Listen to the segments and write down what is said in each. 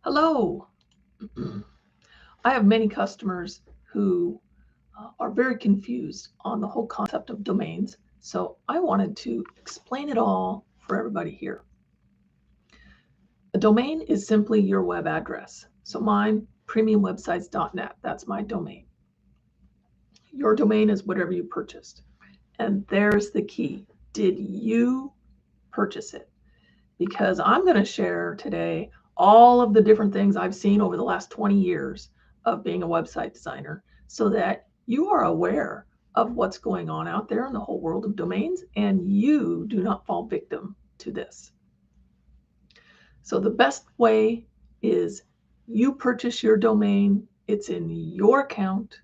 Hello. I have many customers who are very confused on the whole concept of domains. So I wanted to explain it all for everybody here. A domain is simply your web address. So mine, premiumwebsites.net, that's my domain. Your domain is whatever you purchased. And there's the key. Did you purchase it? Because I'm going to share today all of the different things I've seen over the last 20 years of being a website designer so that you are aware of what's going on out there in the whole world of domains and you do not fall victim to this. So the best way is you purchase your domain, it's in your account,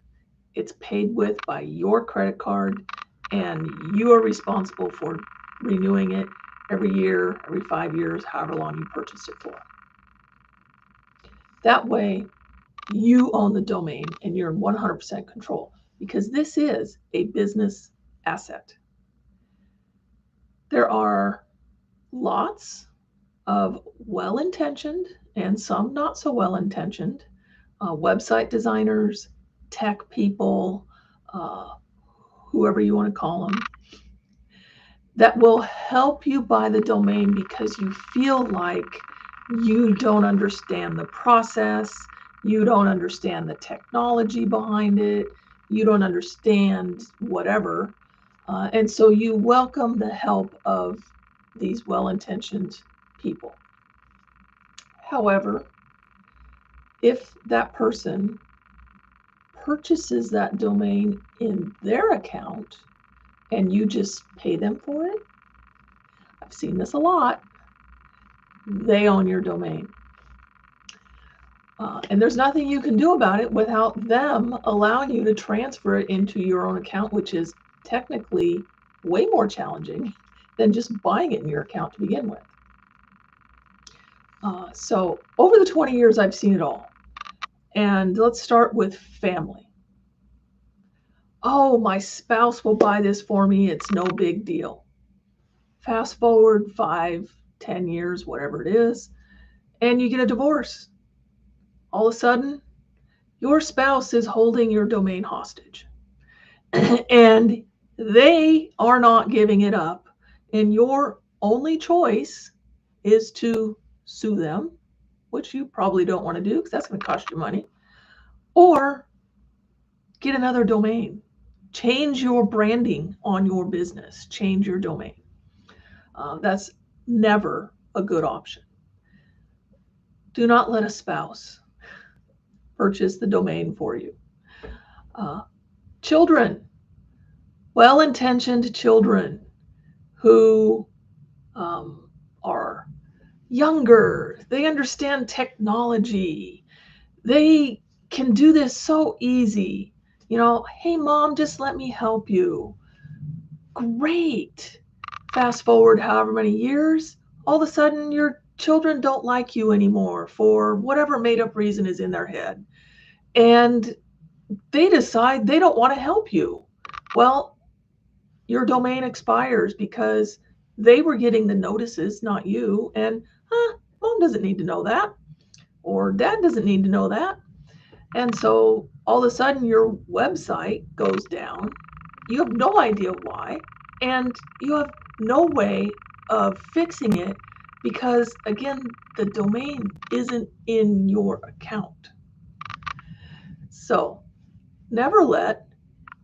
it's paid with by your credit card, and you are responsible for renewing it every year, every 5 years, however long you purchased it for. That way, you own the domain and you're in 100% control because this is a business asset. There are lots of well-intentioned and some not so well-intentioned website designers, tech people, uh, whoever you want to call them, that will help you buy the domain because you feel like you don't understand the process, you don't understand the technology behind it, you don't understand whatever. And so you welcome the help of these well-intentioned people. However, if that person purchases that domain in their account and you just pay them for it, I've seen this a lot, they own your domain. And there's nothing you can do about it without them allowing you to transfer it into your own account, which is technically way more challenging than just buying it in your account to begin with. So over the 20 years, I've seen it all. And let's start with family. Oh, my spouse will buy this for me. It's no big deal. Fast forward 5, 10 years, whatever it is, and you get a divorce. All of a sudden, your spouse is holding your domain hostage and they are not giving it up. And your only choice is to sue them, which you probably don't want to do because that's going to cost you money, or get another domain. Change your branding on your business, change your domain. That's never a good option. Do not let a spouse purchase the domain for you. Uh, Children, well-intentioned children who are younger, they understand technology, they can do this so easy. You know, hey mom, just let me help you. Great. Fast forward however many years, all of a sudden your children don't like you anymore for whatever made up reason is in their head. And they decide they don't want to help you. Well, your domain expires because they were getting the notices, not you. And mom doesn't need to know that, or dad doesn't need to know that. And so all of a sudden your website goes down. You have no idea why, and you have no way of fixing it because, again, the domain isn't in your account. So never let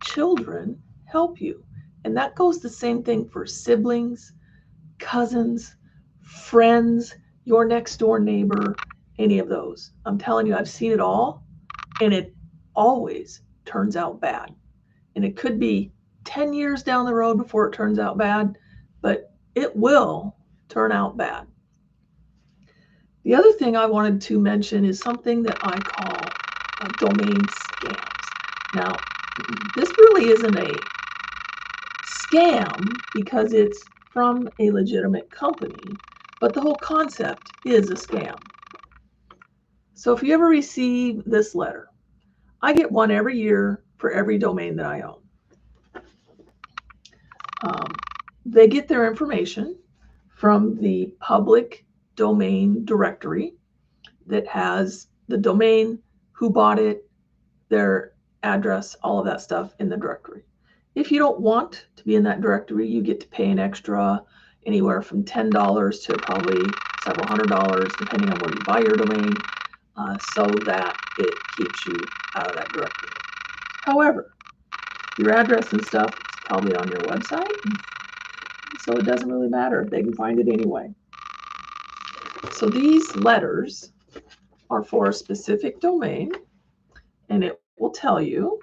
children help you. And that goes the same thing for siblings, cousins, friends, your next door neighbor, any of those. I'm telling you, I've seen it all, and it always turns out bad. And it could be 10 years down the road before it turns out bad, but it will turn out bad. The other thing I wanted to mention is something that I call domain scams. Now, this really isn't a scam because it's from a legitimate company, but the whole concept is a scam. So if you ever receive this letter, I get one every year for every domain that I own. They get their information from the public domain directory. that has the domain, who bought it, their address, all of that stuff in the directory. If you don't want to be in that directory, you get to pay an extra anywhere from $10 to probably several $100, depending on where you buy your domain, so that it keeps you out of that directory. However, your address and stuff is probably on your website, so it doesn't really matter. They can find it anyway. So these letters are for a specific domain, and it will tell you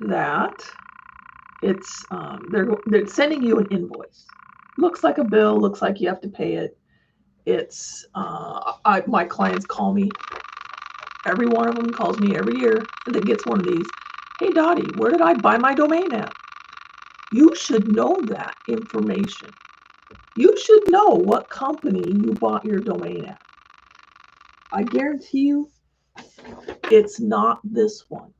that it's they're sending you an invoice. Looks like a bill, looks like you have to pay it. It's my clients call me. Every one of them calls me every year that gets one of these. Hey Dottie, where did I buy my domain at? You should know that information. You should know what company you bought your domain at. I guarantee you it's not this one.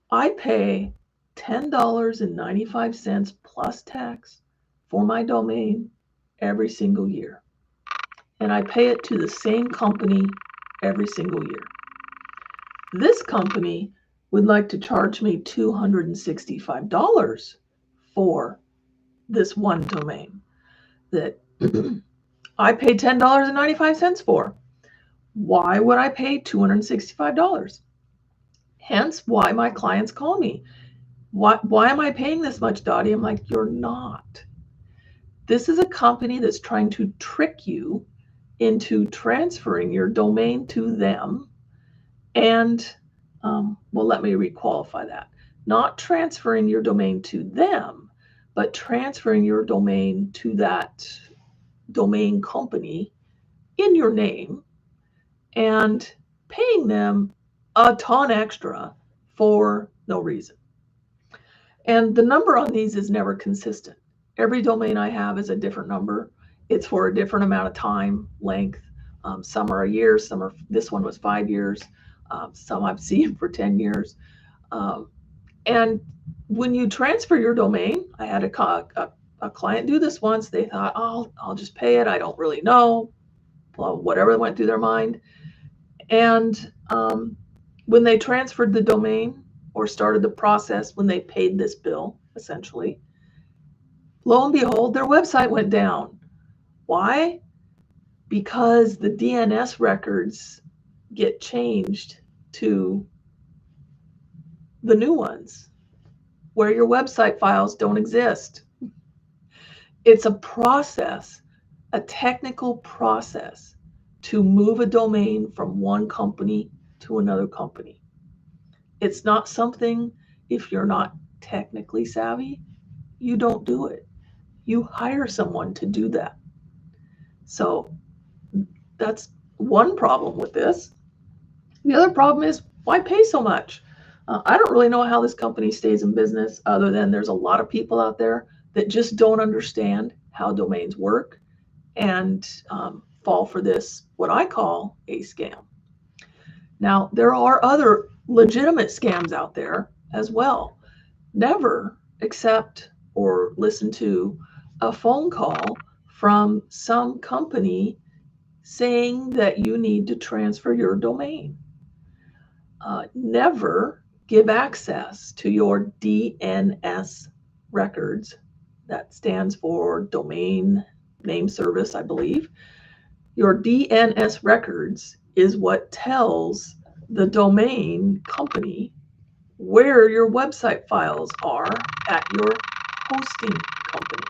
I pay $10.95 plus tax for my domain every single year. And I pay it to the same company every single year. This company would like to charge me $265 for this one domain that I paid $10.95 for. Why would I pay $265? Hence why my clients call me. Why am I paying this much, Dottie? I'm like, you're not. This is a company that's trying to trick you into transferring your domain to them. And, let me requalify that. Not transferring your domain to them, but transferring your domain to that domain company in your name and paying them a ton extra for no reason. And the number on these is never consistent. Every domain I have is a different number. It's for a different amount of time, length. Some are a year, this one was 5 years. Some I've seen for 10 years. And when you transfer your domain, I had a client do this once. They thought, oh, I'll just pay it. I don't really know. Well, whatever went through their mind. And when they transferred the domain or started the process, when they paid this bill, essentially, lo and behold, their website went down. Why? Because the DNS records get changed to the new ones where your website files don't exist. It's a process, a technical process to move a domain from one company to another company. It's not something, if you're not technically savvy, you don't do it. You hire someone to do that. So that's one problem with this. The other problem is, why pay so much? I don't really know how this company stays in business, other than there's a lot of people out there that just don't understand how domains work and fall for this, what I call a scam. Now, there are other legitimate scams out there as well. Never accept or listen to a phone call from some company saying that you need to transfer your domain. Never give access to your DNS records. That stands for Domain Name Service, I believe. Your DNS records is what tells the domain company where your website files are at your hosting company.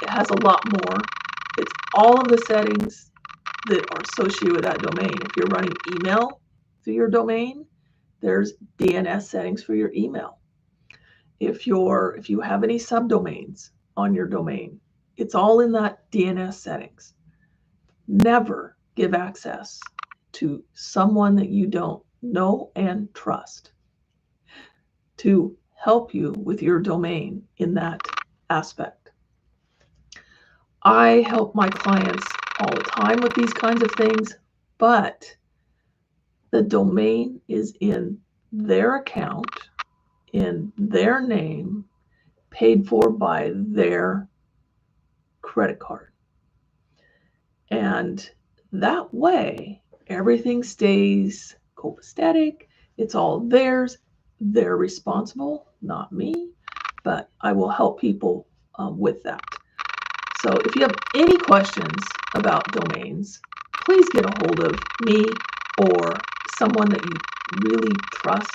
It has a lot more. It's all of the settings that are associated with that domain. If you're running email through your domain, there's DNS settings for your email. If you have any subdomains on your domain, it's all in that DNS settings. Never give access to someone that you don't know and trust to help you with your domain in that aspect. I help my clients all the time with these kinds of things, but the domain is in their account, in their name, paid for by their credit card. And that way, everything stays copacetic. It's all theirs. They're responsible, not me, but I will help people with that. So if you have any questions about domains, please get a hold of me or someone that you really trust,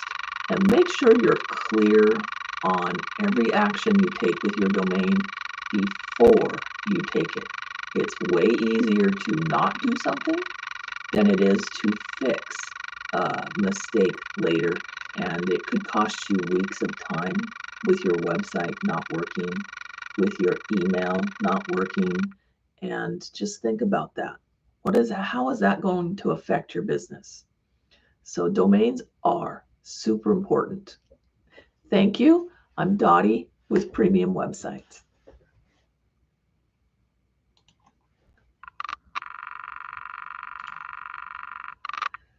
and make sure you're clear on every action you take with your domain before you take it. It's way easier to not do something than it is to fix a mistake later, and it could cost you weeks of time with your website not working, with your email not working. And just think about that. How is that going to affect your business? So domains are super important. Thank you. I'm Dottie with Premium Websites.